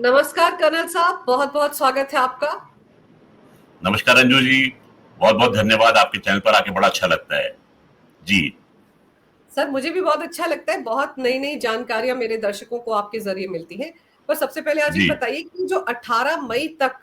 नमस्कार कर्नल साहब, बहुत बहुत स्वागत है आपका। नमस्कार अंजू जी। बहुत बहुत धन्यवाद। आपके चैनल पर आके बड़ा अच्छा लगता है जी। सर, मुझे भी बहुत अच्छा लगता है। बहुत नई नई जानकारियां मेरे दर्शकों को आपके जरिए मिलती हैं। पर सबसे पहले आज ये जी बताइए कि जो 18 मई तक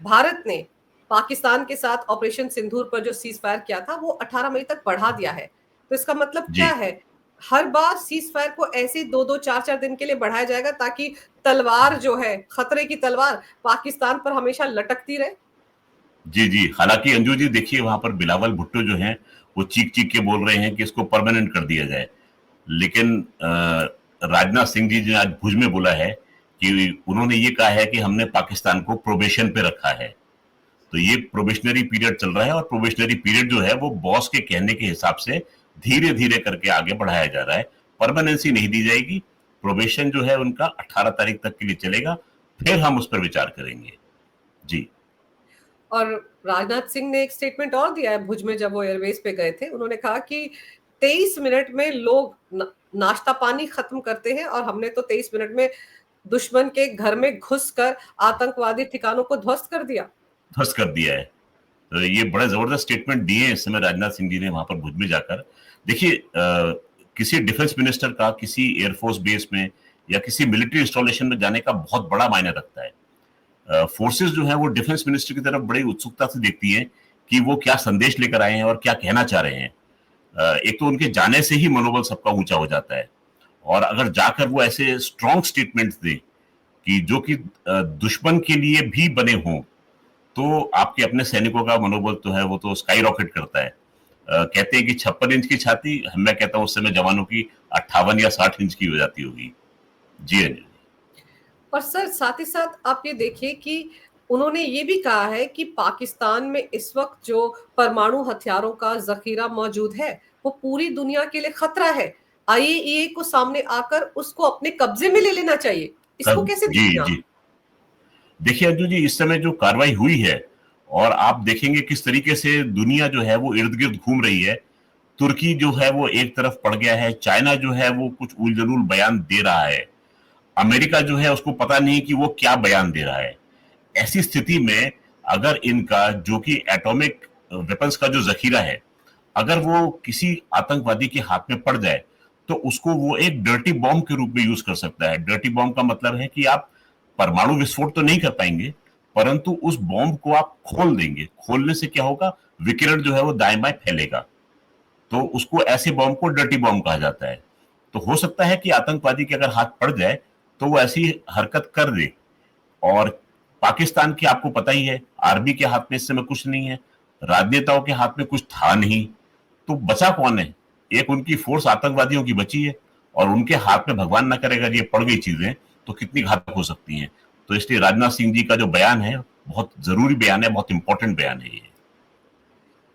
भारत ने पाकिस्तान के साथ ऑपरेशन सिंदूर पर जो सीज फायर किया था, वो 18 मई तक बढ़ा दिया है। तो इसका मतलब क्या जी है? हर बार सीज फायर को ऐसे दो दो चार चार दिन के लिए बढ़ाया जाएगा, ताकि तलवार जो है, खतरे की तलवार पाकिस्तान पर हमेशा लटकती रहे। जी जी। हालांकि अंजू जी देखिए, वहां पर बिलावल भुट्टो जो हैं वो चीख चीख के बोल रहे हैं कि इसको परमानेंट कर दिया जाए। लेकिन राजनाथ सिंह जी ने आज भुज में बोला है कि उन्होंने ये कहा है कि हमने पाकिस्तान को प्रोबेशन पे रखा है। तो ये प्रोबेशनरी पीरियड चल रहा है, और प्रोबेशनरी पीरियड जो है वो बॉस के कहने के हिसाब से धीरे धीरे करके आगे बढ़ाया जा रहा है। परमानेंसी नहीं दी जाएगी। प्रोबेशन जो है उनका 18 तारीख तक के लिए चलेगा, फिर हम उस पर विचार करेंगे जी। और राजनाथ सिंह ने एक स्टेटमेंट और दिया है भुज में, जब वो एयरवेज पे गए थे। उन्होंने कहा कि 23 मिनट में लोग नाश्ता पानी खत्म करते हैं, और हमने तो 23 मिनट में दुश्मन के घर में घुसकर आतंकवादी ठिकानों को ध्वस्त कर दिया। ध्वस्त कर दिया है। तो ये बड़े जबरदस्त स्टेटमेंट दिए इस समय राजनाथ सिंह जी ने वहां पर भुज में जाकर। देखिए, किसी डिफेंस मिनिस्टर का किसी एयरफोर्स बेस में या किसी मिलिट्री इंस्टॉलेशन में जाने का बहुत बड़ा मायने रखता है। फोर्सेस जो है वो डिफेंस मिनिस्टर की तरफ बड़ी उत्सुकता से देखती हैं कि वो क्या संदेश लेकर आए हैं और क्या कहना चाह रहे हैं। एक तो उनके जाने से ही मनोबल सबका ऊंचा हो जाता है, और अगर जाकर वो ऐसे स्ट्रॉन्ग स्टेटमेंट्स दें कि जो कि दुश्मन के लिए भी बने हों, तो आपके अपने सैनिकों का मनोबल तो है वो तो स्काई रॉकेट करता है। कहते हैं कि 56 इंच की छाती, मैं कहता हूँ उस समय जवानों की 58 या 60 इंच की हो जाती होगी। जी हाँ जी। और सर, साथ ही साथ आप ये देखिए कि उन्होंने ये भी कहा है कि पाकिस्तान में इस वक्त जो परमाणु हथियारों का जखीरा मौजूद है, वो पूरी दुनिया के लिए खतरा है। आईएईए को सामने आकर उसको अपने कब्जे में ले लेना चाहिए। इसको कैसे जी देखते हैं आप? जी। देखिए अर्जुन जी, इस समय जो कार्रवाई हुई है, और आप देखेंगे किस तरीके से दुनिया जो है वो इर्द गिर्द घूम रही है। तुर्की जो है वो एक तरफ पड़ गया है, चाइना जो है वो कुछ उलझुल बयान दे रहा है, अमेरिका जो है उसको पता नहीं कि वो क्या बयान दे रहा है। ऐसी स्थिति में अगर इनका जो कि एटॉमिक वेपन्स का जो जखीरा है, अगर वो किसी आतंकवादी के हाथ में पड़ जाए, तो उसको वो एक डर्टी बॉम्ब के रूप में यूज कर सकता है। डर्टी बॉम्ब का मतलब है कि आप परमाणु विस्फोट तो नहीं कर पाएंगे, परंतु उस बॉम्ब को आप खोल देंगे। खोलने से क्या होगा, विकिरण जो है वो दाएं बाएं फैलेगा। तो उसको ऐसे बॉम्ब को डर्टी बॉम्ब कहा जाता है। तो हो सकता है कि आतंकवादी के अगर हाथ पड़ जाए तो वो ऐसी हरकत कर दे। और पाकिस्तान की आपको पता ही है, आर्मी के हाथ में इस समय कुछ नहीं है, राजनेताओं के हाथ में कुछ था नहीं। तो बचा कौन है? एक उनकी फोर्स आतंकवादियों की बची है, और उनके हाथ में भगवान ना करेगा ये पड़ गई चीजें तो कितनी घातक हो सकती हैं। तो इसलिए राजनाथ सिंह जी का जो बयान है बहुत जरूरी बयान है, बहुत इंपॉर्टेंट बयान है ये।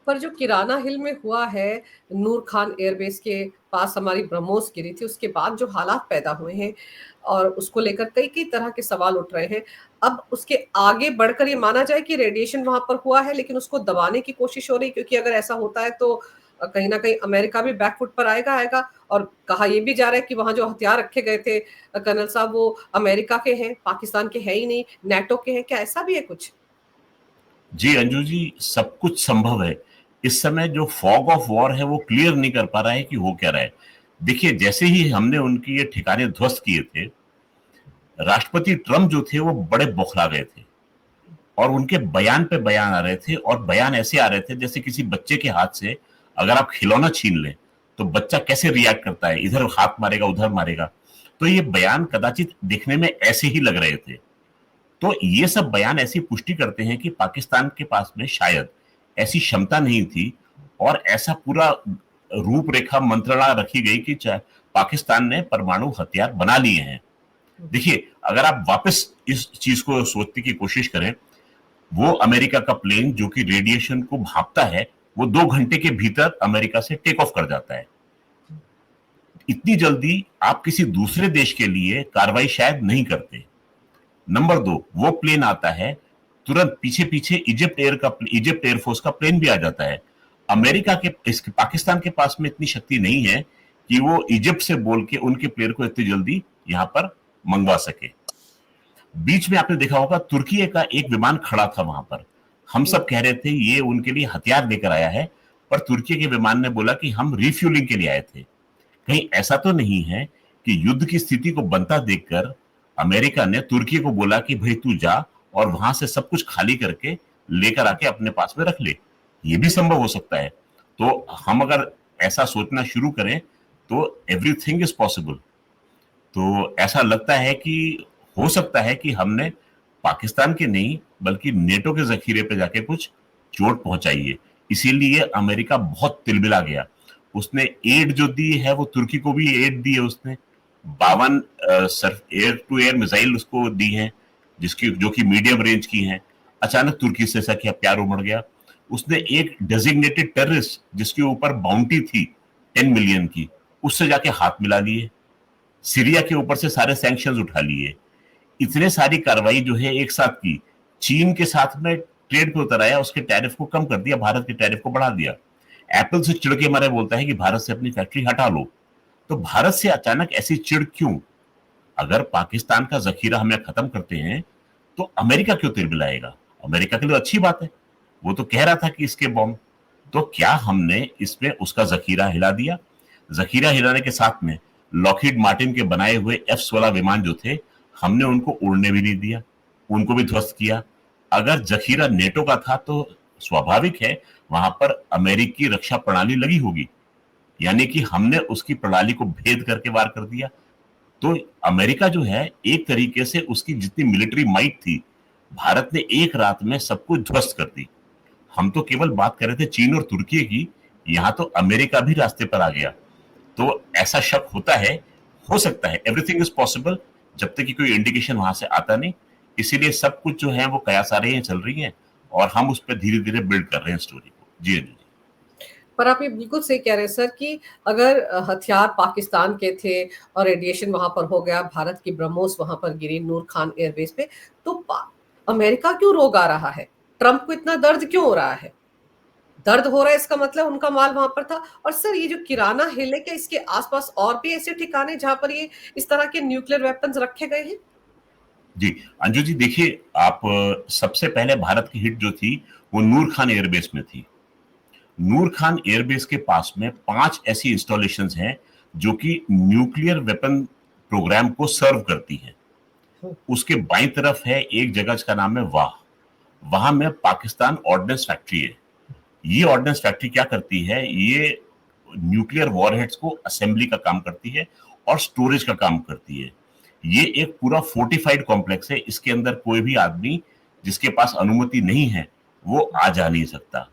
पर जो किराना हिल में हुआ है, नूर खान एयरबेस के पास हमारी ब्रह्मोस गिरी थी, उसके बाद जो हालात पैदा हुए हैं, और उसको लेकर कई कई तरह के सवाल उठ रहे हैं। अब उसके आगे बढ़कर ये माना जाए कि रेडिएशन वहां पर हुआ है, लेकिन उसको दबाने की कोशिश हो रही, क्योंकि अगर ऐसा होता है तो कहीं ना कहीं अमेरिका भी बैकफुट पर आएगा आएगा। और कहा यह भी जा रहा है कि वहां जो हथियार रखे गए थे कर्नल साहब, वो अमेरिका के हैं, पाकिस्तान के हैं ही नहीं, नेटो के हैं। क्या ऐसा भी है कुछ? जी अंजू जी, सब कुछ संभव है। इस समय जो फॉग ऑफ वॉर है वो क्लियर नहीं कर पा रहा है कि हो क्या रहा है। देखिए, जैसे ही हमने उनकी ये ठिकाने ध्वस्त किए थे, राष्ट्रपति ट्रम्प जो थे वो बड़े बौखला गए थे, और उनके बयान पे बयान आ रहे थे, और बयान ऐसे आ रहे थे जैसे किसी बच्चे के हाथ से अगर आप खिलौना छीन लें तो बच्चा कैसे रिएक्ट करता है, इधर हाथ मारेगा उधर मारेगा। तो ये बयान कदाचित देखने में ऐसे ही लग रहे थे। तो ये सब बयान ऐसी पुष्टि करते हैं कि पाकिस्तान के पास में शायद ऐसी क्षमता नहीं थी, और ऐसा पूरा रूपरेखा मंत्रणा रखी गई कि पाकिस्तान ने परमाणु हथियार बना लिए हैं। देखिए, अगर आप वापस इस चीज को सोचने की कोशिश करें, वो अमेरिका का प्लेन जो कि रेडिएशन को भांपता है, वो 2 घंटे के भीतर अमेरिका से टेक ऑफ कर जाता है। इतनी जल्दी आप किसी दूसरे देश के लिए कार्रवाई शायद नहीं करते। नंबर 2, वो प्लेन आता है, तुरंत पीछे पीछे इजिप्ट एयरफोर्स का प्लेन भी आ जाता है। अमेरिका के पाकिस्तान के पास में इतनी शक्ति नहीं है कि वो इजिप्ट से बोल के उनके प्लेन को इतनी जल्दी यहां पर मंगवा सके। बीच में आपने देखा होगा तुर्की का एक विमान खड़ा था वहां पर। हम सब कह रहे थे ये उनके लिए हथियार लेकर आया है, पर तुर्की के विमान ने बोला कि हम रिफ्यूलिंग के लिए आए थे। कहीं ऐसा तो नहीं है कि युद्ध की स्थिति को बनता देखकर अमेरिका ने तुर्की को बोला कि भाई तू जा और वहां से सब कुछ खाली करके लेकर आके अपने पास में रख ले? ये भी संभव हो सकता है। तो हम अगर ऐसा सोचना शुरू करें तो एवरीथिंग इज पॉसिबल। तो ऐसा लगता है कि हो सकता है कि हमने पाकिस्तान के नहीं बल्कि नेटो के जखीरे पे जाके कुछ चोट पहुंचाई है। इसीलिए अमेरिका बहुत तिलमिला गया। उसने एड जो दी है वो तुर्की को भी एड दी है। उसने 52 एयर टू एयर मिसाइल उसको दी है, जिसकी जो कि मीडियम रेंज की हैं। अचानक तुर्की से ऐसा क्या प्यार उमड़ गया। उसने एक डेजिग्नेटेड टेररिस्ट जिसके ऊपर बाउंटी थी 10 मिलियन की, उससे जाके हाथ मिला लिए। सीरिया के ऊपर से सारे सैंक्शंस उठा लिए। इतने सारी कार्रवाई जो है एक साथ की। चीन के साथ में ट्रेड पे उतर आया, उसके टैरिफ को कम कर दिया, भारत के टैरिफ को बढ़ा दिया। एप्पल से चिढ़ के मारे बोलता है कि भारत से अपनी फैक्ट्री हटा लो। तो भारत से अचानक ऐसी चिढ़ क्यों? अगर पाकिस्तान का जखीरा हमें खत्म करते हैं तो अमेरिका क्यों तिलमिलाएगा? अमेरिका के लिए अच्छी बात है। वो तो कह रहा था कि इसके बॉम्ब, तो क्या हमने इसमें उसका जखीरा हिला दिया? जखीरा हिलाने के साथ में लॉकहीड मार्टिन के बनाए हुए F-16 विमान जो थे, हमने उनको उड़ने भी नहीं दिया, उनको भी ध्वस्त किया। अगर जखीरा नेटो का था तो स्वाभाविक है वहां पर अमेरिकी रक्षा प्रणाली लगी होगी, यानी कि हमने उसकी प्रणाली को भेद करके वार कर दिया। तो अमेरिका जो है एक तरीके से उसकी जितनी मिलिट्री माइट थी, भारत ने एक रात में सब कुछ ध्वस्त कर दी। हम तो केवल बात कर रहे थे चीन और तुर्की की, यहां तो अमेरिका भी रास्ते पर आ गया। तो ऐसा शक होता है, हो सकता है, एवरीथिंग इज पॉसिबल जब तक कि कोई इंडिकेशन वहां से आता नहीं। इसीलिए सब कुछ जो है वो कयासारें चल रही हैं और हम उस पर धीरे धीरे बिल्ड कर रहे हैं स्टोरी को। जी जी। पर आप ये बिल्कुल सही कह रहे हैं सर कि अगर हथियार पाकिस्तान के थे और रेडिएशन वहां पर हो गया, भारत की ब्रह्मोस वहां पर गिरी नूर खान एयरबेस पे, तो अमेरिका क्यों रोग आ रहा है? ट्रंप को इतना दर्द क्यों हो रहा है? दर्द हो रहा है इसका मतलब उनका माल वहां पर था। और सर ये जो किराना हिल है, क्या इसके आसपास और भी ऐसे ठिकाने जहां पर ये इस तरह के न्यूक्लियर वेपन्स रखे गए हैं? जी अंजू जी, देखिए आप, सबसे पहले भारत की हिट जो थी वो नूर खान एयरबेस में थी। नूर खान एयरबेस के पास में 5 ऐसी इंस्टॉलेशंस हैं जो कि न्यूक्लियर वेपन प्रोग्राम को सर्व करती हैं। उसके बाईं तरफ है एक जगह जिसका नाम है वाह। वहां में पाकिस्तान ऑर्डिनेंस फैक्ट्री है। ये ऑर्डिनेंस फैक्ट्री क्या करती है? ये न्यूक्लियर वॉरहेड्स को असेंबली का काम करती है और स्टोरेज का काम करती है। ये एक पूरा फोर्टिफाइड कॉम्प्लेक्स है। इसके अंदर कोई भी आदमी जिसके पास अनुमति नहीं है वो आ जा नहीं सकता।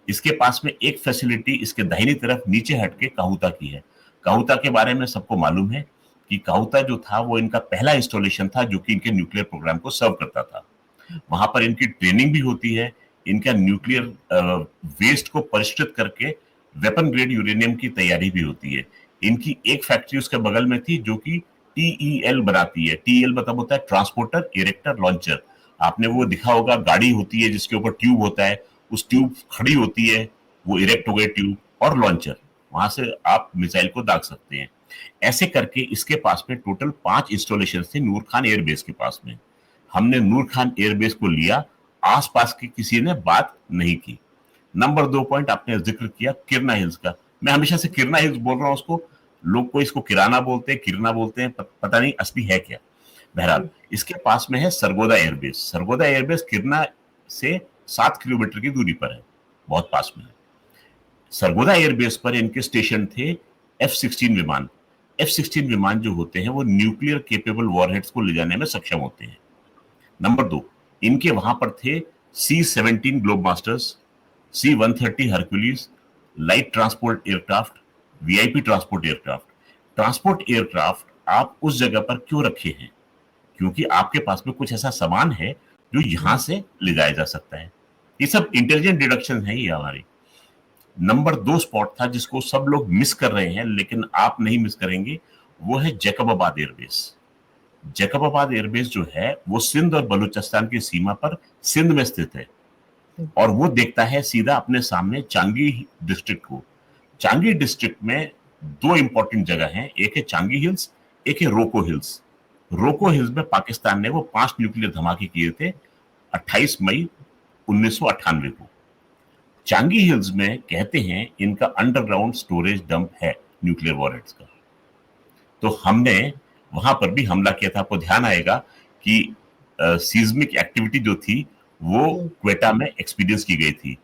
इसके पास में एक फैसिलिटी इसके दाहिनी तरफ नीचे हटके काहुता की है। काहुता के बारे में सबको मालूम है कि काहुता जो था वो इनका पहला इंस्टॉलेशन था जो कि इनके न्यूक्लियर प्रोग्राम को सर्व करता था। वहां पर इनकी ट्रेनिंग भी होती है। इनका न्यूक्लियर वेस्ट को परिष्कृत करके वेपन ग्रेड यूरेनियम की तैयारी भी होती है। इनकी एक फैक्ट्री उसके बगल में थी जो कि टीईएल बनाती है। टीईएल मतलब होता है ट्रांसपोर्टर इरेक्टर लॉन्चर। आपने वो दिखा होगा, गाड़ी होती है जिसके ऊपर ट्यूब होता है, उस ट्यूब खड़ी होती है, वो इरेक्ट हो गए ट्यूब और लॉन्चर, वहां से आप मिसाइल को दाग सकते हैं। ऐसे करके इसके पास में टोटल 5 इंस्टॉलेशन थे नूर खान एयरबेस के पास में। हमने नूर खान एयरबेस को लिया, आसपास की किसी ने बात नहीं की। नंबर 2 पॉइंट आपने जिक्र किया किरना हिल्स का। मैं हमेशा से किरना हिल्स बोल रहा हूं उसको। लोग को इसको किराना बोलते हैं, किरना बोलते हैं, पता नहीं असली है क्या। बहरहाल इसके पास में है सरगोदा एयरबेस। सरगोदा एयरबेस किरना से 7 किलोमीटर की दूरी पर है, बहुत पास में है। सरगोदा एयरबेस पर इनके स्टेशन थे F-16 विमान। F-16 विमान जो होते हैं वो न्यूक्लियर केपेबल वॉरहेड्स को ले जाने में सक्षम होते हैं। नंबर 2, इनके वहां पर थे C-17 globe masters, C-130 Hercules, light transport aircraft, VIP transport aircraft. Transport aircraft आप उस जगह पर क्यों रखे हैं? क्योंकि आपके पास में कुछ ऐसा सामान है जो यहां से ले जाया जा सकता है। ये सब इंटेलिजेंट डिडक्शन है ये हमारी। नंबर 2 स्पॉट था जिसको सब लोग मिस कर रहे हैं लेकिन आप नहीं मिस करेंगे, वो है जैकबाबाद एयरबेस। जैकबाबाद एयरबेस जो है वो सिंध और बलूचिस्तान की सीमा पर सिंध में स्थित है और वो देखता है सीधा अपने सामने चांगी डिस्ट्रिक्ट को। चांगी डिस्ट्रिक्ट में 2 इंपॉर्टेंट जगह हैं, एक है चांगी हिल्स, एक है रोको हिल्स। रोको हिल्स में पाकिस्तान ने वो 5 न्यूक्लियर धमाके किए थे 28 मई 1998 को। चांगी हिल्स में कहते हैं इनका अंडरग्राउंड स्टोरेज डंप है न्यूक्लियर वॉरहेड्स का। तो हमने वहां पर भी हमला किया था। आपको ध्यान आएगा कि सीज्मिक एक्टिविटी जो थी वो क्वेटा में एक्सपीरियंस की गई थी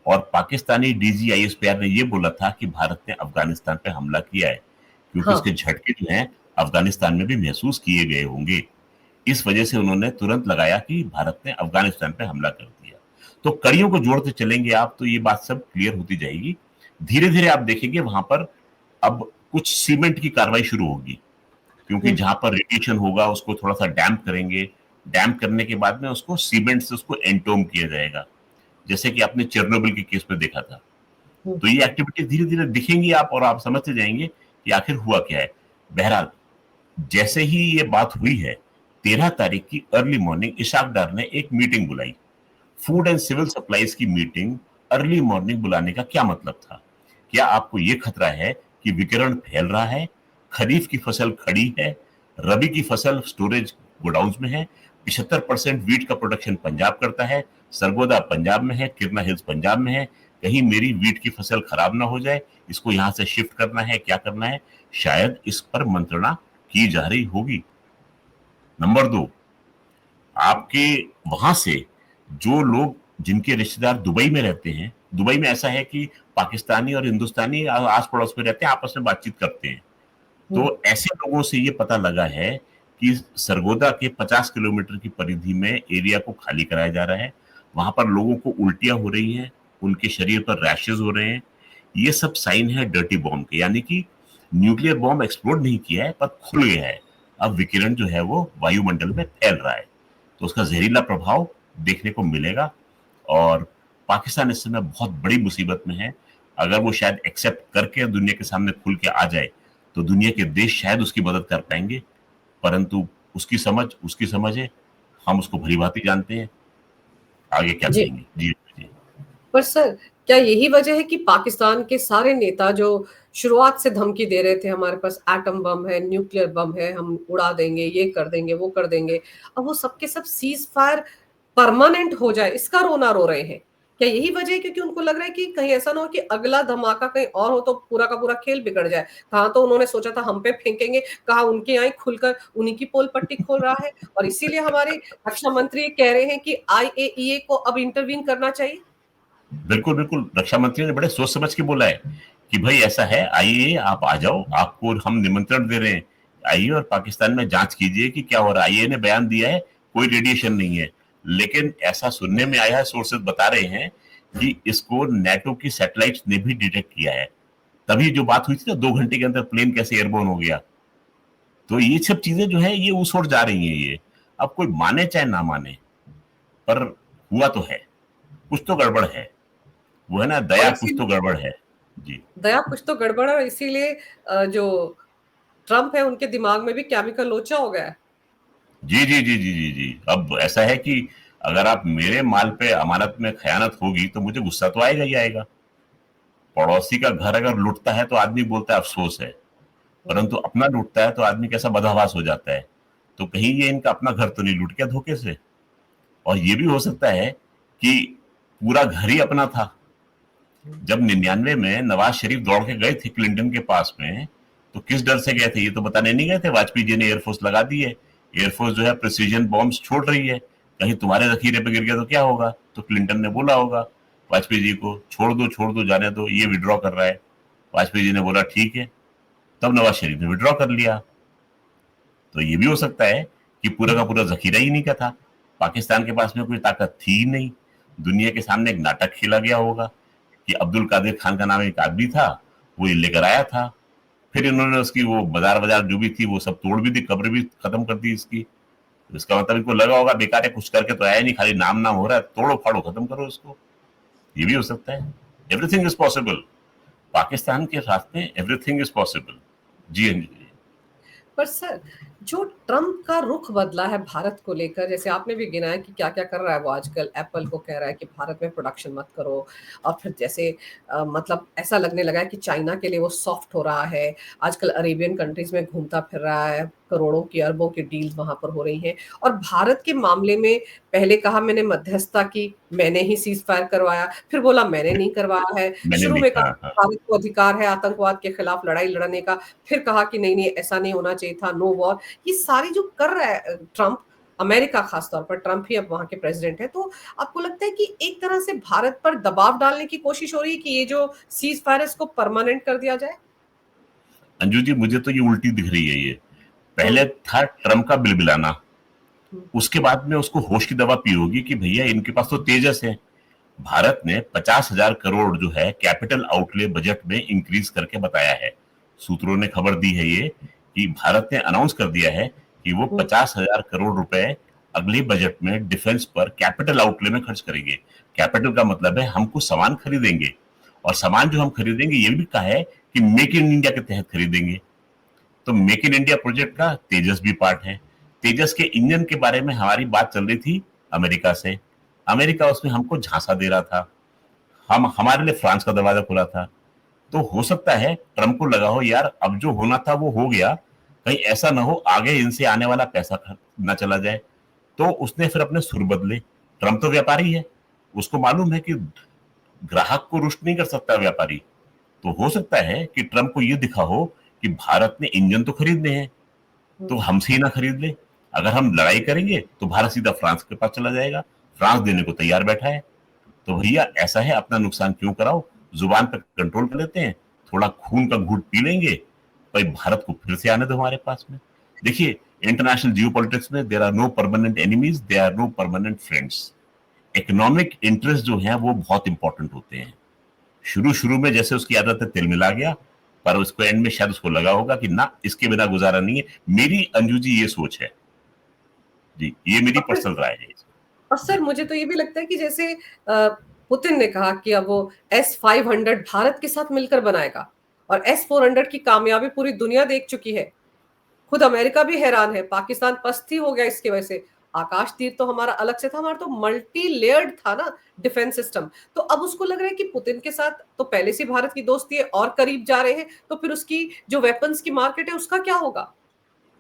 और पाकिस्तानी डीजीआईएसपीआर ने ये बोला था कि भारत ने अफगानिस्तान पे हमला किया है क्योंकि हाँ। उसके झटके जो हैं अफगानिस्तान में भी महसूस किए गए होंगे। इस वजह से उन्होंने तुरंत लगाया कि भारत ने अफगानिस्तान पे हमला कर दिया। तो कड़ियों को जोड़ते चलेंगे आप तो ये बात सब क्लियर होती जाएगी। धीरे धीरे आप देखेंगे वहां पर अब कुछ सीमेंट की कार्रवाई शुरू होगी क्योंकि जहां पर रेडिएशन होगा उसको थोड़ा सा डैम्प करेंगे। डैम्प करने के बाद में उसको सीमेंट से उसको एंटोम किया जाएगा, जैसे कि आपने चेरनोबिल के केस में देखा था। तो ये एक्टिविटी धीरे धीरे दिखेंगी आप और आप समझते जाएंगे कि आखिर हुआ क्या है। बहरहाल जैसे ही ये बात हुई है 13 तारीख की अर्ली मॉर्निंग इशाक डार ने एक मीटिंग बुलाई, फूड एंड सिविल सप्लाईज की मीटिंग। अर्ली मॉर्निंग बुलाने का क्या मतलब था? क्या आपको ये खतरा है कि विकिरण फैल रहा है? खरीफ की फसल खड़ी है, रबी की फसल स्टोरेज गोडाउन में है, 75% वीट का प्रोडक्शन पंजाब करता है, सरगोदा पंजाब में है, किरना हिल्स पंजाब में है। कहीं मेरी वीट की फसल खराब ना हो जाए, इसको यहां से शिफ्ट करना है, क्या करना है? शायद इस पर मंत्रणा की जा रही होगी। नंबर 2, आपके वहां से जो लोग जिनके रिश्तेदार दुबई में रहते हैं, दुबई में ऐसा है कि पाकिस्तानी और हिंदुस्तानी आस पड़ोस में रहते हैं, आपस में बातचीत करते हैं। तो ऐसे लोगों से ये पता लगा है कि सरगोदा के 50 किलोमीटर की परिधि में एरिया को खाली कराया जा रहा है। वहां पर लोगों को उल्टियां हो रही हैं, उनके शरीर पर रैशेज हो रहे हैं। ये सब साइन है डर्टी बॉम्ब के, यानी कि न्यूक्लियर बॉम्ब एक्सप्लोड नहीं किया है पर खुल गया है। अब विकिरण जो है वो वायुमंडल में फैल रहा है, तो उसका जहरीला प्रभाव देखने को मिलेगा और पाकिस्तान इस समय बहुत बड़ी मुसीबत में है। अगर वो शायद एक्सेप्ट करके दुनिया के सामने खुल के आ जाए तो दुनिया के देश शायद उसकी मदद कर पाएंगे, परंतु उसकी समझ है, हम उसको भली भांति जानते हैं। आगे क्या जी। कहेंगे? जी जी। पर सर, क्या यही वजह है कि पाकिस्तान के सारे नेता जो शुरुआत से धमकी दे रहे थे हमारे पास एटम बम है, न्यूक्लियर बम है, हम उड़ा देंगे, ये कर देंगे, वो कर देंगे, अब वो सबके सब सीज फायर परमानेंट हो जाए इसका रोना रो रहे हैं? क्या यही वजह है? क्योंकि उनको लग रहा है कि कहीं ऐसा ना हो कि अगला धमाका कहीं और हो तो पूरा का पूरा खेल बिगड़ जाए। कहाँ तो उन्होंने सोचा था हम पे फेंकेंगे, कहाँ उनकी आंख खुलकर उन्हीं की पोल पट्टी खोल रहा है, और इसीलिए हमारे रक्षा मंत्री कह रहे हैं कि आईएईए को अब इंटरवीन करना चाहिए। बिल्कुल बिल्कुल, रक्षा मंत्री ने बड़े सोच समझ के बोला है कि भाई ऐसा है, आइए आप आ जाओ, आपको हम निमंत्रण दे रहे हैं, आइए और पाकिस्तान में जांच कीजिए कि क्या हो रहा है। आईए ने बयान दिया है कोई रेडिएशन नहीं है, लेकिन ऐसा सुनने में आया है, सोर्सेज बता रहे हैं कि इसको नेटो की सैटेलाइट ने भी डिटेक्ट किया है। तभी जो बात हुई थी ना 2 घंटे के अंदर प्लेन कैसे एयरबोर्न हो गया, तो ये सब चीजें जो है ये उस ओर जा रही हैं। ये अब कोई माने चाहे ना माने, पर हुआ तो है, कुछ तो गड़बड़ है। वो है ना, और दया कुछ इसी तो गड़बड़ है। जी दया कुछ तो गड़बड़ है, इसीलिए जो ट्रम्प है उनके दिमाग में भी केमिकल लोचा हो गया है। जी जी जी जी जी जी। अब ऐसा है कि अगर आप मेरे माल पे अमानत में खयानत होगी तो मुझे गुस्सा तो आएगा ही आएगा। पड़ोसी का घर अगर लुटता है तो आदमी बोलता है अफसोस है, परंतु अपना लूटता है तो आदमी कैसा बदहवास हो जाता है। तो कहीं ये इनका अपना घर तो नहीं लूट गया धोखे से? और ये भी हो सकता है कि पूरा घर ही अपना था। जब 99 में नवाज शरीफ दौड़ के गए थे क्लिंटन के पास में, तो किस डर से गए थे? ये तो बताने नहीं गए थे वाजपेयी जी ने एयरफोर्स लगा दी है, एयरफोर्स जो है प्रिसीजन बॉम्ब्स छोड़ रही है, कहीं तुम्हारे जखीरे पे गिर गया तो क्या होगा? तो क्लिंटन ने बोला होगा वाजपेयी जी को, छोड़ दो जाने दो, ये विड्रॉ कर रहा है। वाजपेयी जी ने बोला ठीक है, तब नवाज शरीफ ने विड्रॉ कर लिया। तो ये भी हो सकता है कि पूरा का पूरा जखीरा ही नहीं का था, पाकिस्तान के पास में कोई ताकत थी ही नहीं, दुनिया के सामने एक नाटक खेला गया होगा कि अब्दुल कादिर खान का नाम एक आदमी था, वो ये लेकर आया था, फिर इन्होंने उसकी वो बाजार बाजार जो भी थी वो सब तोड़ भी दी, कब्र भी खत्म कर दी इसकी। तो इसका मतलब इनको लगा होगा बेकार है, कुछ करके तो आया नहीं, खाली नाम नाम हो रहा है, तोड़ो फाड़ो खत्म करो इसको। ये भी हो सकता है। एवरीथिंग इज पॉसिबल, पाकिस्तान के साथ में एवरीथिंग इज पॉसिबल। जी हाँ जी। पर सर, जो ट्रंप का रुख बदला है भारत को लेकर, जैसे आपने भी गिनाया कि क्या-क्या कर रहा है वो आजकल, एप्पल को कह रहा है कि भारत में प्रोडक्शन मत करो, और फिर जैसे मतलब ऐसा लगने लगा है कि चाइना के लिए वो सॉफ्ट हो रहा है। आजकल अरेबियन कंट्रीज़ में घूमता फिर रहा है, करोड़ों की, अरबों की डील्स वहाँ पर हो रही हैं। और भारत के मामले में पहले कहा मैंने मध्यस्थता की, मैंने ही सीज़ फायर करवाया, फिर बोला मैंने नहीं करवाया है। मैंने शुरू नहीं में कहा कहा, हाँ। भारत को अधिकार है आतंकवाद के खिलाफ लड़ाई लड़ने का, फिर कहा कि नहीं-नहीं ऐसा नहीं होना चाहिए था, नो वॉर। ये सारी जो कर रहा है ट्रंप, अमेरिका खास तौर पर, ट्रंप ही अब वहाँ के प्रेसिडेंट हैं, तो आपको लगता है कि एक तरह से भारत पर दबाव डालने की कोशिश हो रही है कि ये जो सीज़ फायर है इसको परमानेंट कर दिया जाए? अंजू जी, मुझे तो ये उल्टी दिख रही है ये। हुँ, पहले था ट्रंप का बिलबिलाना, हुँ, उसके बाद में उसको होश की दवा पी होगी कि भैया इनके पास तो तेजस है। भारत ने 50,000 करोड़ जो है कैपिटल आउटले बजट में इंक्रीज करके बताया है। सूत्रों ने खबर दी है ये कि भारत ने अनाउंस कर दिया है कि वो हुँ, 50,000 करोड़ रुपए अगले बजट में डिफेंस पर कैपिटल आउटले में खर्च करेंगे। कैपिटल का मतलब है हम कुछ सामान खरीदेंगे, और सामान जो हम खरीदेंगे ये भी कहा है कि मेक इन इंडिया के तहत खरीदेंगे। तो मेक इन इंडिया प्रोजेक्ट का तेजस भी पार्ट है। तेजस के इंजन के बारे में हमारी बात चल रही थी अमेरिका से। अमेरिका उसमें हमको झांसा दे रहा था, हम हमारे लिए फ्रांस का दरवाजा खुला था। तो हो सकता है ट्रंप को लगा हो यार अब जो होना था वो हो गया, कहीं ऐसा ना हो आगे इनसे आने वाला पैसा ना चला जाए। तो उसने फिर अपने सुर बदले। ट्रंप तो व्यापारी है, उसको मालूम है कि ग्राहक को रुष्ट नहीं कर सकता व्यापारी। तो हो सकता है कि ट्रंप को यह दिखा हो कि भारत ने इंजन तो खरीदने हैं, हुँ। तो हमसे ही ना खरीद ले। अगर हम लड़ाई करेंगे तो भारत सीधा फ्रांस के पास चला जाएगा, फ्रांस देने को तैयार बैठा है। तो भैया ऐसा है, अपना नुकसान क्यों कराओ, जुबान पर कंट्रोल कर लेते हैं, थोड़ा खून का घूंट पी लेंगे, भाई भारत को फिर से आने दो हमारे पास में। देखिए, इंटरनेशनल जियो पॉलिटिक्स में there are no permanent enemies, there are no permanent friends. Economic interest जो है वो बहुत इंपॉर्टेंट होते हैं। शुरू शुरू में जैसे उसकी आदत है तिल मिला गया, पर उसको एंड में शायद उसको लगा होगा कि ना इसके बिना गुजारा नहीं है। मेरी अंजू जी ये सोच है जी, ये मेरी और फिर पर्सनल राय है। और सर मुझे तो ये भी लगता है कि जैसे पुतिन ने कहा कि अब वो एस-500 भारत के साथ मिलकर बनाएगा, और एस-400 की कामयाबी पूरी दुनिया देख चुकी है। खुद अमेरिका भी हैरान है, पाकिस्तान पस्त ही हो गया इसकी वजह से। आकाश तीर तो हमारा अलग से था, हमारा तो मल्टी लेयर्ड था ना डिफेंस सिस्टम। तो अब उसको लग रहा है कि पुतिन के साथ तो पहले से भारत की दोस्ती है और करीब जा रहे हैं, तो फिर उसकी जो वेपन्स की मार्केट है उसका क्या होगा?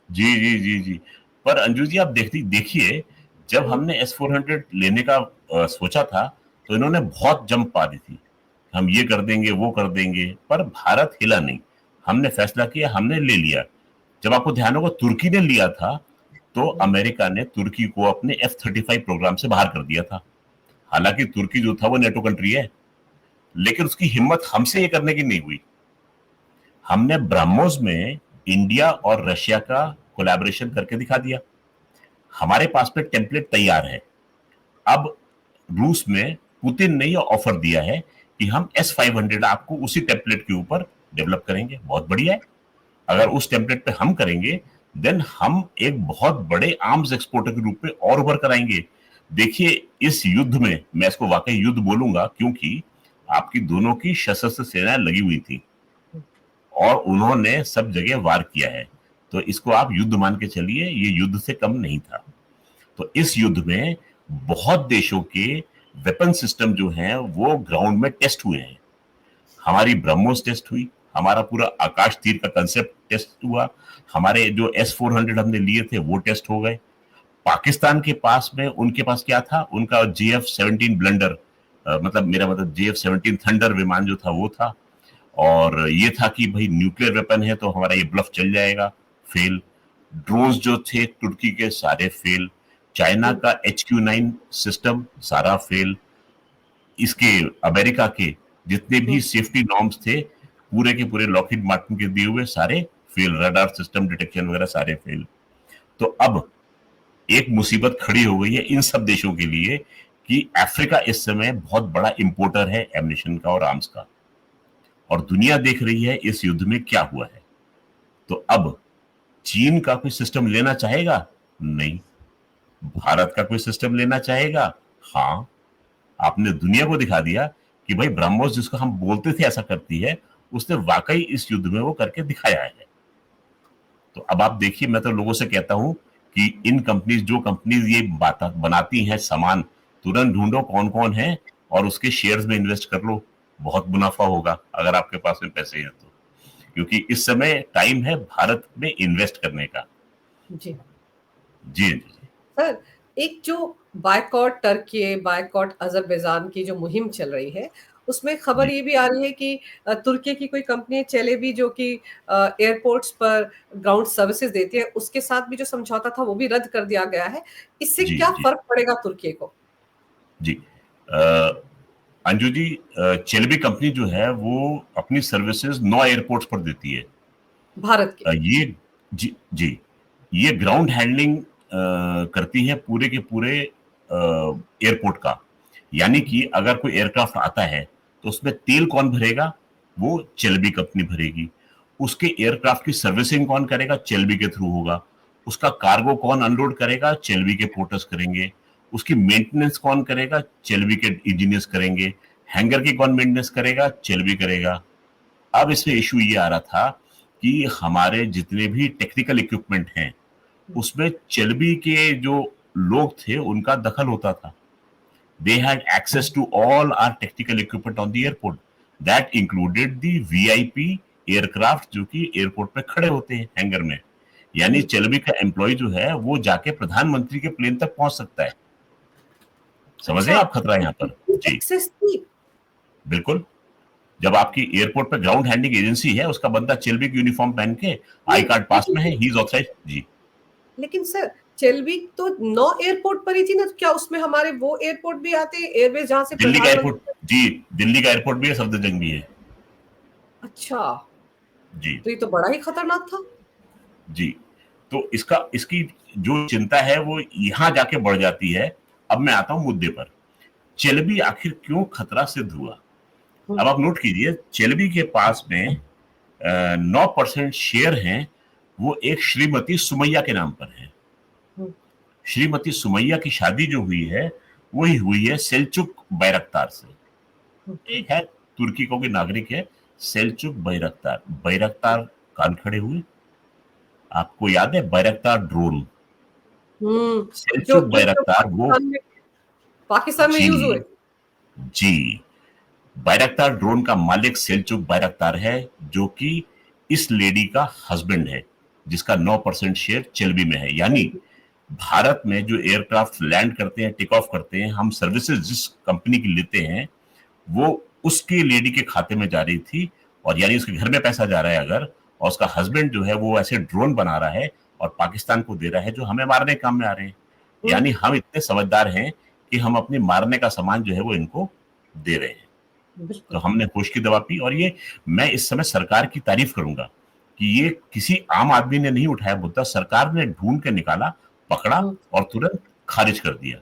जी जी जी जी। पर अंजू जी आप देखिए, जब हुँ, हमने S-400 लेने का सोचा था, तो इन्होंने बहुत जंप पा दी थी, हम ये कर देंगे वो कर देंगे, पर भारत हिला नहीं। हमने फैसला किया, हमने ले लिया। जब आपको ध्यान होगा तुर्की ने लिया था, तो हुँ, अमेरिका ने तुर्की को अपने F-35 प्रोग्राम से बाहर कर दिया था। हालांकि तुर्की जो था वो नेटो कंट्री है, लेकिन उसकी हिम्मत हमसे ये करने की नहीं हुई। हमने ब्रह्मोस में इंडिया और रशिया का कोलैबोरेशन करके दिखा दिया। हमारे पास में टेम्पलेट तैयार है। अब रूस में पुतिन ने यह ऑफर दिया है कि हम S-500 आपको उसी टेम्पलेट के ऊपर डेवलप करेंगे। बहुत बढ़िया है। अगर उस टेम्पलेट पे हम करेंगे, देन हम एक बहुत बड़े आर्म्स एक्सपोर्टर के रूप में और उभर कर आएंगे। देखिए, इस युद्ध में मैं इसको वाकई युद्ध बोलूंगा, क्योंकि आपकी दोनों की सशस्त्र सेनाएं लगी हुई थी हुँ। और उन्होंने सब जगह वार किया है। तो इसको आप युद्ध मान के चलिए, ये युद्ध से कम नहीं था। तो इस युद्ध में बहुत देशों के वेपन सिस्टम जो हैं वो ग्राउंड में टेस्ट हुए हैं। हमारी ब्रह्मोस टेस्ट हुई, हमारा पूरा आकाश तीर का कंसेप्ट टेस्ट हुआ, हमारे जो S-400 हमने लिए थे वो टेस्ट हो गए। पाकिस्तान के पास में उनके पास क्या था, उनका JF-17 ब्लंडर, मतलब मेरा मतलब JF-17 थंडर विमान जो था वो था। और ये था कि भाई न्यूक्लियर वेपन है तो हमारा ये ब्लफ चल जाएगा। फेल। ड्रोन्स जो थे तुर्की के सारे फेल। चाइना हुँ, का HQ-9 सिस्टम सारा फेल। इसके अमेरिका के जितने भी हुँ। सेफ्टी नॉर्म्स थे पूरे के पूरे लॉकहीड मार्टिन के दिए हुए सारे फेल, रडार सिस्टम डिटेक्शन वगैरह सारे फेल। तो अब एक मुसीबत खड़ी हो गई है इन सब देशों के लिए कि अफ्रीका इस समय बहुत बड़ा इंपोर्टर है एमनिशन का और आर्म्स का, और दुनिया देख रही है इस युद्ध में क्या हुआ है। तो अब चीन का कोई सिस्टम लेना चाहेगा? नहीं। भारत का कोई सिस्टम लेना चाहेगा? हाँ। आपने दुनिया को दिखा दिया कि भाई ब्रह्मोस जिसको हम बोलते थे ऐसा करती है, उसने वाकई इस युद्ध में वो करके दिखाया है। तो अब आप देखिए, मैं तो लोगों से कहता हूं कि इन कंपनीज, जो कंपनीज ये बात बनाती हैं सामान, तुरंत ढूंढो कौन कौन है और उसके शेयर्स में इन्वेस्ट कर लो, बहुत मुनाफा होगा अगर आपके पास में पैसे हैं तो। क्योंकि इस समय टाइम है भारत में इन्वेस्ट करने का। जी जी जी। सर, एक जो बायकॉट टर्की, बायकॉट अजरबैजान की जो मुहिम चल रही है, उसमें खबर जी ये भी आ रही है कि तुर्की की कोई कंपनी चलेबी जो कि एयरपोर्ट्स पर ग्राउंड सर्विसेज देती है, उसके साथ भी जो समझौता था वो भी रद्द कर दिया गया है। इससे जी क्या जी फर्क पड़ेगा तुर्की को? जी। अंजू जी, चेलेबी कंपनी जो है वो अपनी सर्विसेज 9 एयरपोर्ट्स पर देती है। भारत के? ये जी जी, ये ग्राउंड हैंडलिंग करती है पूरे के पूरे एयरपोर्ट का। यानी कि अगर कोई एयरक्राफ्ट आता है तो उसमें तेल कौन भरेगा? वो चेलेबी कंपनी भरेगी। उसके एयरक्राफ्ट की सर्विसिंग कौन करेगा? चेलेबी के थ्रू होगा। उसका कार्गो कौन अनलोड करेगा? चेलेबी के पोर्टर्स करेंगे। उसकी मेंटेनेंस कौन करेगा? चेलेबी के इंजीनियर्स करेंगे। हैंगर की कौन मेंटेनेंस करेगा? चेलेबी करेगा। अब इसमें इशू ये आ रहा था कि हमारे जितने भी टेक्निकल इक्विपमेंट हैं उसमें चेलेबी के जो लोग थे उनका दखल होता था। They had access to all our technical equipment on the airport, that included the VIP aircraft जो कि एयरपोर्ट पे खड़े होते हैं हैंगर में। यानी चेलेबी का एम्प्लॉय जो है वो जाके प्रधानमंत्री के प्लेन तक पहुंच सकता है। समझ रहे अच्छा, हैं आप खतरा यहाँ पर? जी एक्सेस थी। बिल्कुल। जब आपकी एयरपोर्ट पे ग्राउंड हैंडलिंग एजेंसी है, उसका बंदा चेलेबी की यूनिफॉर्म पहन के आई कार्ड पास में है, ही इज ऑथराइज्ड। जी। लेकिन सर, चेल्बी तो 9 एयरपोर्ट पर ही थी ना, तो क्या उसमें हमारे वो एयरपोर्ट भी आते हैं, एयरवेज जहां से दिल्ली का एयरपोर्ट, प्रधानमंत्री? जी, दिल्ली का एयरपोर्ट भी है, सफदरजंग भी है। अच्छा, जी तो ये तो बड़ा ही खतरनाक था। जी। तो इसकी जो चिंता है वो यहां जाके बढ़ जाती है। अब मैं आता हूं मुद्दे पर। चेलेबी आखिर क्यों खतरा सिद्ध हुआ? अब हम्म, आप नोट कीजिए, चेलेबी के पास में 9% शेयर हैं। वो एक श्रीमती सुमैया के नाम पर है। हम्म, श्रीमती सुमैया की शादी जो हुई है वही हुई है सेल्चुक बैरक्तार से। हम्म, एक है तुर्की को की नागरिक है, सेल्चुक बैरक्तार। बैरक्तार कान खड़े हुए। आपको याद है बैरक्तार ड्रोन? जो सेल्चुक जो जो बैरक्तार वो, पाकिस्तान में यूज हुए। जी जी, बैरक्तार ड्रोन का मालिक सेल्चुक बैरक्तार है, जो कि इस लेडी का हस्बैंड है, जिसका 9% शेयर चेल्बी में है। यानी भारत में जो एयरक्राफ्ट लैंड करते हैं, टेक ऑफ करते हैं, हम सर्विसेज जिस कंपनी की लेते हैं वो उसकी लेडी के खाते में जा रही थी। और यानी उसके घर में पैसा जा रहा है अगर, और उसका हस्बैंड जो है वो ऐसे ड्रोन बना रहा है और पाकिस्तान को दे रहा है जो हमें मारने के काम में आ रहे हैं। हम्म, यानी हम इतने समझदार हैं कि हम अपने मारने का सामान जो है वो इनको दे रहे हैं। तो बिल्कुल। हमने होश की दवा पी। और ये, मैं इस समय सरकार की तारीफ करूंगा कि ये किसी आम आदमी ने नहीं उठाया मुद्दा, सरकार ने ढूंढ के निकाला, पकड़ा हम्म, और तुरंत खारिज कर दिया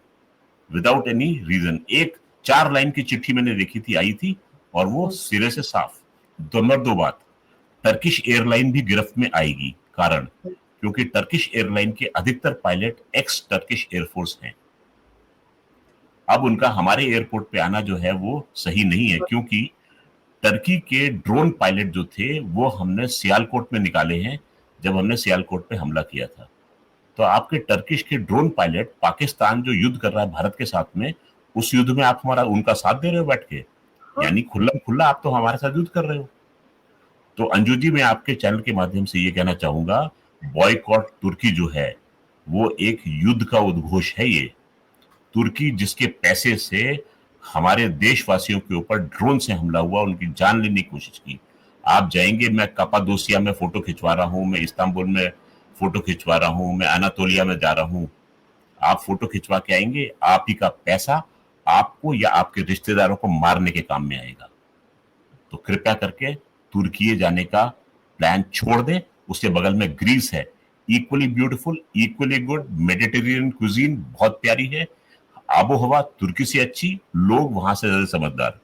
विदाउट एनी रीजन। एक 4 लाइन की चिट्ठी मैंने देखी थी, आई थी, और वो हम्म, सिरे से साफ। नंबर 2 बात, टर्किश एयरलाइन भी गिरफ्त में आएगी। कारण, क्योंकि टर्किश एयरलाइन के अधिकतर पायलट एक्स टर्किश एयरफोर्स हैं। अब उनका हमारे एयरपोर्ट पे आना जो है वो सही नहीं है, क्योंकि टर्की के ड्रोन पायलट जो थे वो हमने सियालकोट में निकाले हैं, जब हमने सियालकोट पे हमला किया था। तो आपके टर्किश के ड्रोन पायलट, पाकिस्तान जो युद्ध कर रहा है भारत के साथ में, उस युद्ध में आप हमारा उनका साथ दे रहे हो बैठ के। हाँ। यानी खुल्लम खुल्ला आप तो हमारे साथ युद्ध कर रहे हो। तो अंजू जी, मैं आपके चैनल के माध्यम से ये कहना चाहूंगा, बॉयकॉट तुर्की जो है वो एक युद्ध का उद्घोष है। ये तुर्की जिसके पैसे से हमारे देशवासियों के ऊपर ड्रोन से हमला हुआ, उनकी जान लेने की कोशिश की। आप जाएंगे, मैं कपादोसिया में फोटो खिंचवा रहा हूं, मैं इस्तांबुल में फोटो खिंचवा रहा हूं, मैं अनातोलिया में जा रहा हूं। आप फोटो खिंचवा के आएंगे, आप ही का पैसा आपको या आपके रिश्तेदारों को मारने के काम में आएगा। तो कृपया करके तुर्की जाने का प्लान छोड़ दें। उसके बगल में ग्रीस है, equally beautiful, equally good, Mediterranean cuisine बहुत प्यारी है। आबो हवा तुर्की से अच्छी, लोग वहां से ज्यादा समझदार।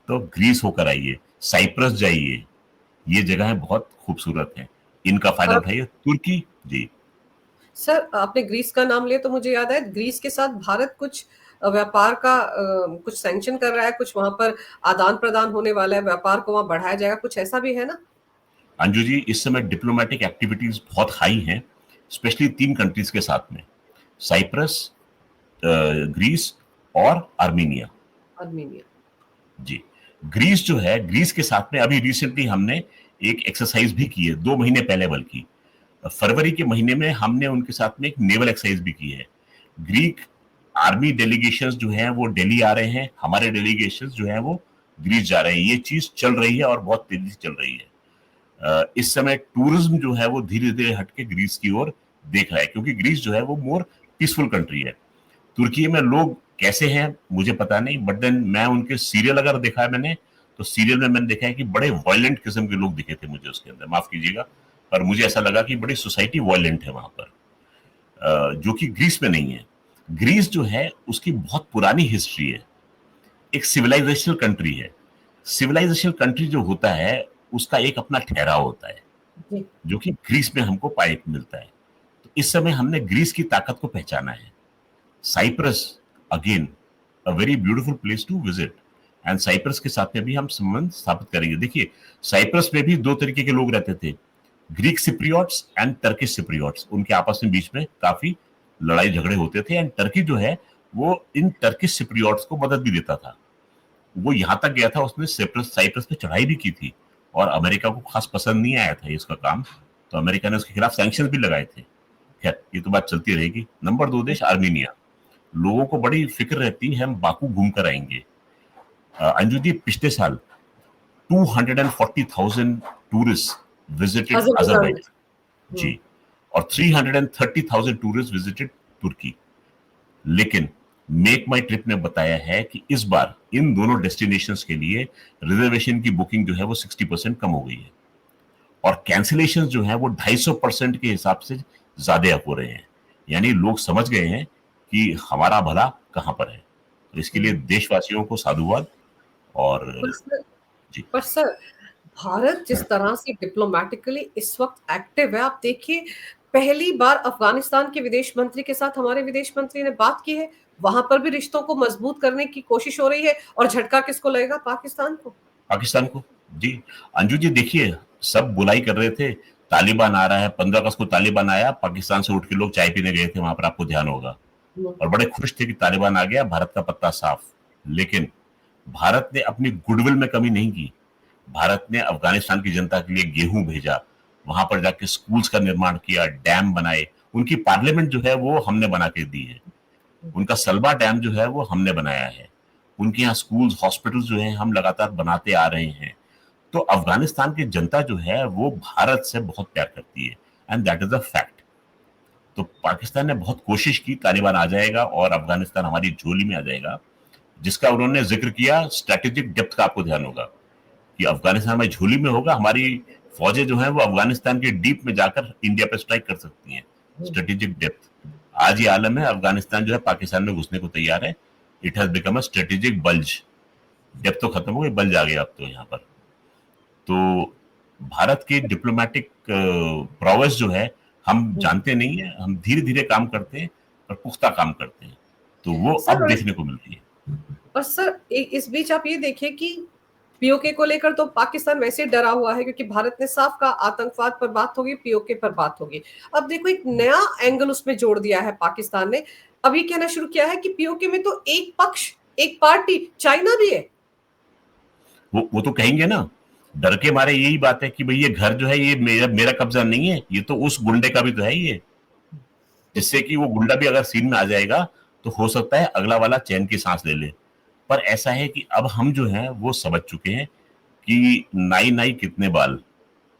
तो ग्रीस होकर आइए, साइप्रस जाइए, ये जगह बहुत खूबसूरत है, इनका फायदा और उठाइए। तुर्की जी। सर, आपने ग्रीस का नाम लिया तो मुझे याद है, ग्रीस के साथ भारत कुछ व्यापार का कुछ सैंक्शन कर रहा है, कुछ वहां पर आदान प्रदान होने वाला है, व्यापार को वहां बढ़ाया जाएगा, कुछ ऐसा भी है ना? अंजू जी, इस समय डिप्लोमेटिक एक्टिविटीज बहुत हाई हैं, स्पेशली 3 कंट्रीज के साथ में, साइप्रस, ग्रीस और आर्मेनिया। आर्मेनिया। जी। ग्रीस जो है, ग्रीस के साथ में अभी रिसेंटली हमने एक एक्सरसाइज भी की है, 2 महीने पहले बल्कि। फरवरी के महीने में हमने उनके साथ में एक नेवल एक्सरसाइज भी की है। ग्रीक आर्मी डेलीगेशंस जो हैं वो दिल्ली आ रहे हैं, हमारे डेलीगेशंस जो हैं वो ग्रीस जा रहे हैं। ये चीज चल रही है और बहुत तेजी से चल रही है। इस समय टूरिज्म जो है वो धीरे-धीरे हट के ग्रीस की ओर देख रहा है, क्योंकि ग्रीस जो है वो मोर पीसफुल कंट्री है। तुर्की में लोग कैसे हैं मुझे पता नहीं, बट देन मैं उनके सीरियल अगर देखा है मैंने, तो सीरियल में मैंने देखा है कि बड़े वायलेंट किस्म के लोग दिखे थे मुझे उसके अंदर, माफ कीजिएगा, पर मुझे ऐसा लगा कि बड़ी सोसाइटी वायलेंट है वहां पर, जो कि ग्रीस में नहीं है। ग्रीस जो है उसकी बहुत पुरानी हिस्ट्री है, एक सिविलाइजेशनल कंट्री है। सिविलाइजेशनल कंट्री जो होता है उसका एक अपना ठहराव होता है, जी। जो कि ग्रीस में हमको पाए मिलता है। तो इस समय हमने ग्रीस की ताकत को पहचाना है। Cyprus, again a very beautiful place to visit, and Cyprus के साथ में भी हम संबंध स्थापित करेंगे। देखिए, साइप्रस में भी 2 तरीके के लोग रहते थे, ग्रीक सिप्रियोट्स एंड टर्किश सिप्रियोट्स। उनके आपस में बीच में काफी लड़ाई झगड़े होते थे, एंड टर्की जो है वो इन टर्किश सिप्रियोट्स को मदद भी देता था। वो यहां तक गया था, उसने साइप्रस पे चढ़ाई भी की थी, और अमेरिका को खास पसंद नहीं आया था इसका काम, तो अमेरिका ने उसके खिलाफ सैंक्शन भी लगाए थे। खैर, ये तो बात चलती रहेगी। नंबर 2 देश आर्मीनिया। लोगों को बड़ी फिक्र रहती है हम बाकू घूम कर आएंगे। अंजू जी, पिछले साल 240,000 टूरिस्ट विजिटेड अजरबैजान। अजरबैजान। जी। और 330,000 टूरिस्ट विजिटेड तुर्की। लेकिन मेक माई ट्रिप ने बताया है कि इस बार इन दोनों डेस्टिनेशंस के लिए रिजर्वेशन की बुकिंग जो है वो 60% कम हो गई है, और कैंसिलेशन जो है वो 250% के हिसाब से ज्यादा हो रहे हैं। यानी लोग समझ गए हैं कि हमारा भला कहां पर है। तो इसके लिए देशवासियों को साधुवाद। और पर सर, जी। पर सर, भारत जिस तरह से डिप्लोमेटिकली इस वक्त एक्टिव है, आप देखिए, पहली बार अफगानिस्तान के विदेश मंत्री के साथ हमारे विदेश मंत्री ने बात की है। वहां पर भी रिश्तों को मजबूत करने की कोशिश हो रही है, और झटका किसको लगेगा? पाकिस्तान को। पाकिस्तान को। जी। अंजू जी, देखिए, सब बुलाई कर रहे थे, तालिबान आ रहा है, 15 अगस्त को तालिबान आया, पाकिस्तान से उठ के लोग चाय पीने गए थे वहां पर, आपको ध्यान होगा, हम्म। और बड़े खुश थे कि तालिबान आ गया, भारत का पत्ता साफ। लेकिन भारत ने अपनी गुडविल में कमी नहीं की। भारत ने अफगानिस्तान की जनता के लिए गेहूं भेजा, वहां पर जाके स्कूल्स का निर्माण किया, डैम बनाए, उनकी पार्लियामेंट जो है वो हमने बना के दी है, उनका सलबा डैम जो है वो हमने बनाया है, उनके यहाँ स्कूल्स, हॉस्पिटल्स जो है हम लगातार बनाते आ रहे हैं। तो अफगानिस्तान की जनता जो है वो भारत से बहुत प्यार करती है, and that is a fact. तो पाकिस्तान ने बहुत कोशिश की तालिबान आ जाएगा और अफगानिस्तान हमारी झोली में आ जाएगा, जिसका उन्होंने जिक्र किया, स्ट्रेटेजिक डेप्थ का आपको ध्यान होगा कि अफगानिस्तान हमारी झोली में होगा, हमारी फौजें जो हैं वो अफगानिस्तान के डीप में जाकर इंडिया पे स्ट्राइक कर सकती हैं। स्ट्रेटेजिक डेप्थ आज ये आलम है, अफगानिस्तान जो है पाकिस्तान में घुसने को तैयार है। It has become a strategic bulge. Depth तो खत्म हो गई, बल्ज आ गया अब तो यहाँ पर। तो भारत के डिप्लोमेटिक प्रोवेस जो है हम जानते नहीं है, हम धीरे धीरे काम करते हैं और पुख्ता काम करते हैं, तो वो सर, अब देखने को मिल रही है। और सर, इस बीच आप ये देखिए कि पीओके को लेकर तो पाकिस्तान वैसे डरा हुआ है, क्योंकि भारत ने साफ कहा आतंकवाद पर बात होगी, पीओके पर बात होगी। अब देखो, एक नया एंगल उसमें जोड़ दिया है पाकिस्तान ने। अभी कहना शुरू किया है कि पीओके में तो एक पक्ष, एक पार्टी चाइना भी है। वो तो कहेंगे ना, डर के मारे यही बात है कि भाई ये घर जो है ये मेरा मेरा कब्जा नहीं है, ये तो उस गुंडे का भी तो है ये, जिससे कि वो गुंडा भी अगर सीन में आ जाएगा तो हो सकता है अगला वाला चैन की सांस ले ले। पर ऐसा है कि अब हम जो है वो समझ चुके हैं कि नाई नाई कितने बाल,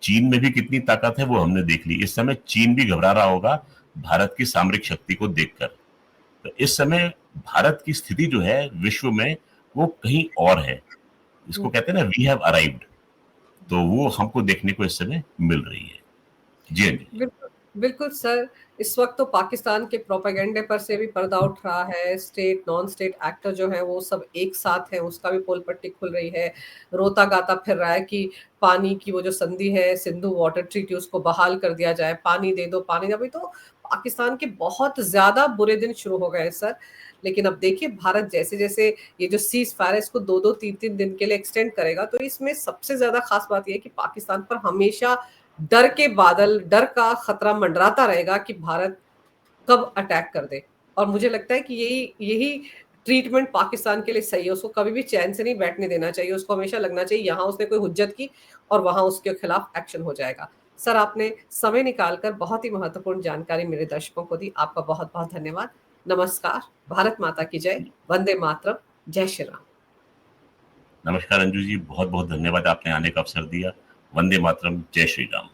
चीन में भी कितनी ताकत है वो हमने देख ली। इस समय चीन भी घबरा रहा होगा भारत की सामरिक शक्ति को देखकर। तो इस समय भारत की स्थिति जो है विश्व में वो कहीं और है, इसको कहते हैं ना, वी हैव अराइव्ड। तो वो हमको देखने को इस समय मिल रही है। जी हाँ जी। बिल्कुल, बिल्कुल सर। इस वक्त तो पाकिस्तान के प्रोपेगेंडे पर से भी पर्दा उठ रहा है। स्टेट नॉन स्टेट एक्टर जो है वो सब एक साथ है, उसका भी पोल पट्टी खुल रही है। रोता गाता फिर रहा है कि पानी की वो जो संधि है, सिंधु वाटर ट्रीटी, उसको बहाल कर दिया जाए, पानी दे दो, पानी दे। अभी तो पाकिस्तान के बहुत ज़्यादा बुरे दिन शुरू हो गए हैं सर। लेकिन अब देखिए भारत जैसे-जैसे ये जो सीज़ फायर है इसको 2-2 3-3 दिन के लिए एक्सटेंड करेगा, तो इसमें सबसे ज़्यादा ख़ास बात ये है कि पाकिस्तान पर हमेशा डर के बादल, डर का खतरा मंडराता रहेगा कि भारत कब अटैक कर दे। और मुझे लगता है कि यही यही ट्रीटमेंट पाकिस्तान के लिए सही है। उसको कभी भी चैन से नहीं बैठने देना चाहिए। उसको हमेशा लगना चाहिए यहाँ उसने कोई हुज्जत की और वहाँ उसके खिलाफ एक्शन हो जाएगा। सर आपने समय निकाल कर बहुत ही महत्वपूर्ण जानकारी मेरे दर्शकों को दी। आपका बहुत-बहुत धन्यवाद। नमस्कार, भारत माता की जय, वंदे मातरम, जय श्री राम। नमस्कार अंजू जी, बहुत-बहुत धन्यवाद आपने आने का अवसर दिया। वंदे मातरम, जय श्री राम।